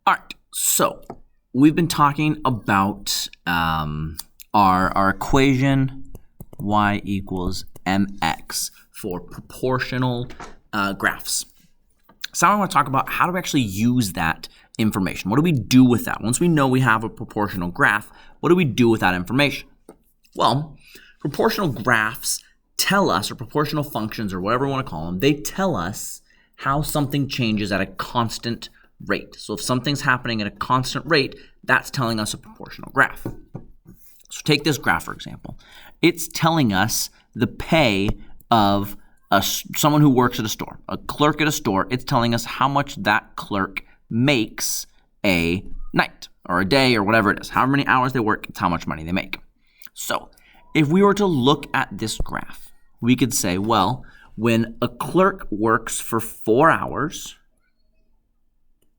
All right, so we've been talking about our equation y equals mx for proportional graphs. So I want to talk about how do we actually use that information. What do we do with that? Once we know we have a proportional graph, what do we do with that information? Well, proportional graphs tell us, or proportional functions, or whatever we want to call them, they tell us how something changes at a constant rate. So if something's happening at a constant rate, that's telling us a proportional graph. So take this graph, for example. It's telling us the pay of someone who works at a store, a clerk at a store. It's telling us how much that clerk makes a night or a day or whatever it is. However many hours they work, it's how much money they make. So if we were to look at this graph, we could say, well, when a clerk works for 4 hours,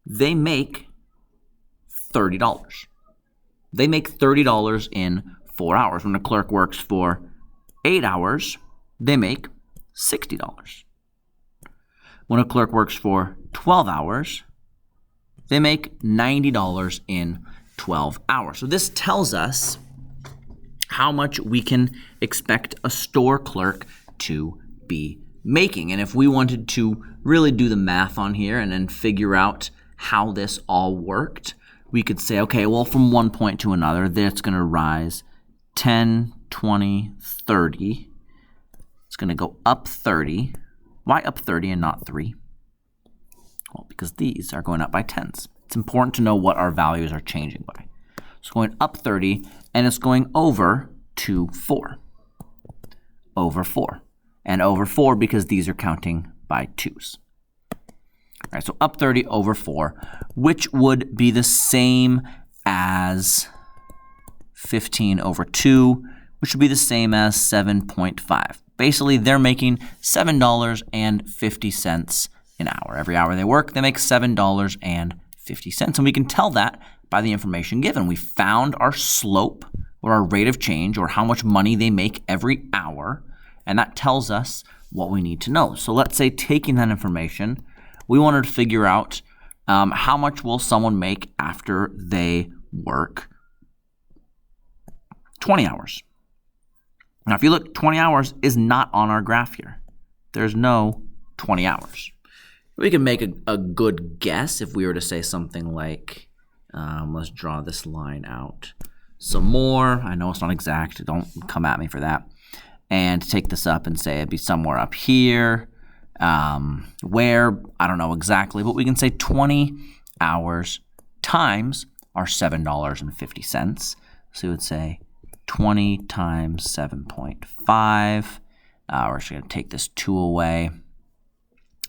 they make $30. They make $30 in 4 hours. When a clerk works for 8 hours, they make $60. When a clerk works for 12 hours, they make $90 in 12 hours. So this tells us how much we can expect a store clerk to be making. And if we wanted to really do the math on here and then figure out how this all worked, we could say, okay, well, from one point to another, that's going to rise 10, 20, 30. It's going to go up 30. Why up 30 and not 3? Well, because these are going up by tens. It's important to know what our values are changing by. It's going up 30, and it's going over to 4. Over 4. And over 4 because these are counting by 2s. All right, so up 30 over 4, which would be the same as 15 over 2, which would be the same as 7.5. Basically, they're making $7.50 an hour. Every hour they work, they make $7.50. And we can tell that by the information given. We found our slope, or our rate of change, or how much money they make every hour, and that tells us what we need to know. So let's say, taking that information, we wanted to figure out how much will someone make after they work 20 hours. Now, if you look, 20 hours is not on our graph here. There's no 20 hours. We can make a good guess if we were to say something like, let's draw this line out some more. I know it's not exact. Don't come at me for that. And take this up and say it'd be somewhere up here. Where, I don't know exactly, but we can say 20 hours times our $7.50. So we would say 20 times 7.5. We're just going to take this 2 away.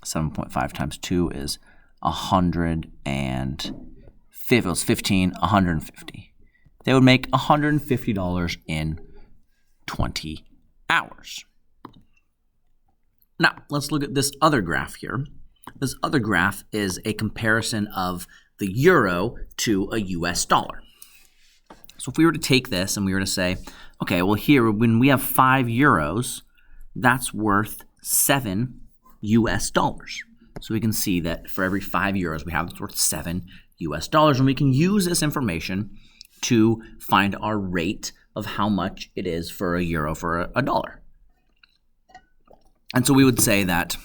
7.5 times 2 is 150. It was 15, 150. They would make $150 in 20 hours. Now, let's look at this other graph here. This other graph is a comparison of the euro to a US dollar. So if we were to take this and we were to say, okay, well, here, when we have 5 euros, that's worth 7 US dollars. So we can see that for every 5 euros we have, it's worth 7 US dollars. And we can use this information to find our rate of how much it is for a euro for a dollar. And so we would say that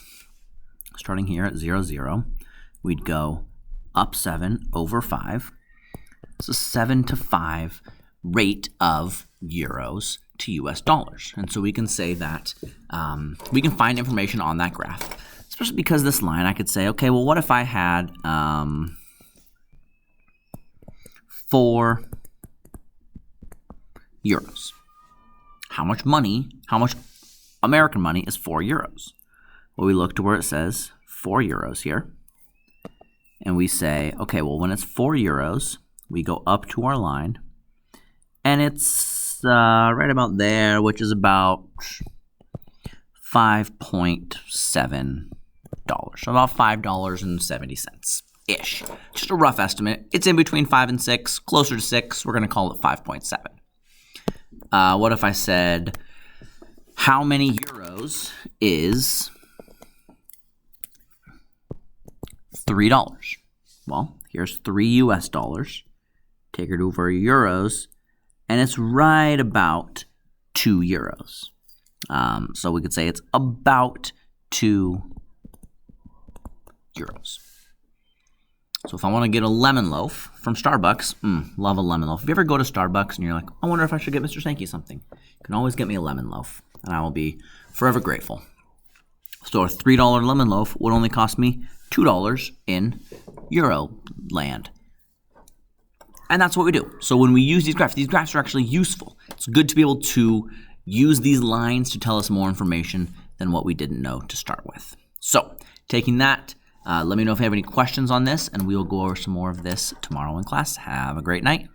starting here at 0, 0, we'd go up 7 over 5. It's a 7 to 5 rate of euros to US dollars. And so we can say that we can find information on that graph, especially because this line, I could say, okay, well, what if I had 4 euros? How much American money is 4 euros? Well, we look to where it says 4 euros here. And we say, okay, well, when it's 4 euros, we go up to our line. And it's right about there, which is about $5.7. So about $5.70-ish. Just a rough estimate. It's in between 5 and 6, closer to 6. We're going to call it 5.7. What if I said, how many euros is $3? Well, Here's 3 US dollars. Take it over euros, and it's right about 2 euros. So we could say it's about 2 euros. So if I want to get a lemon loaf from Starbucks, love a lemon loaf. If you ever go to Starbucks and you're like, I wonder if I should get Mr. Sankey something, you can always get me a lemon loaf, and I will be forever grateful. So a $3 lemon loaf would only cost me $2 in Euro land. And that's what we do. So when we use these graphs are actually useful. It's good to be able to use these lines to tell us more information than what we didn't know to start with. So taking that, let me know if you have any questions on this, and we will go over some more of this tomorrow in class. Have a great night.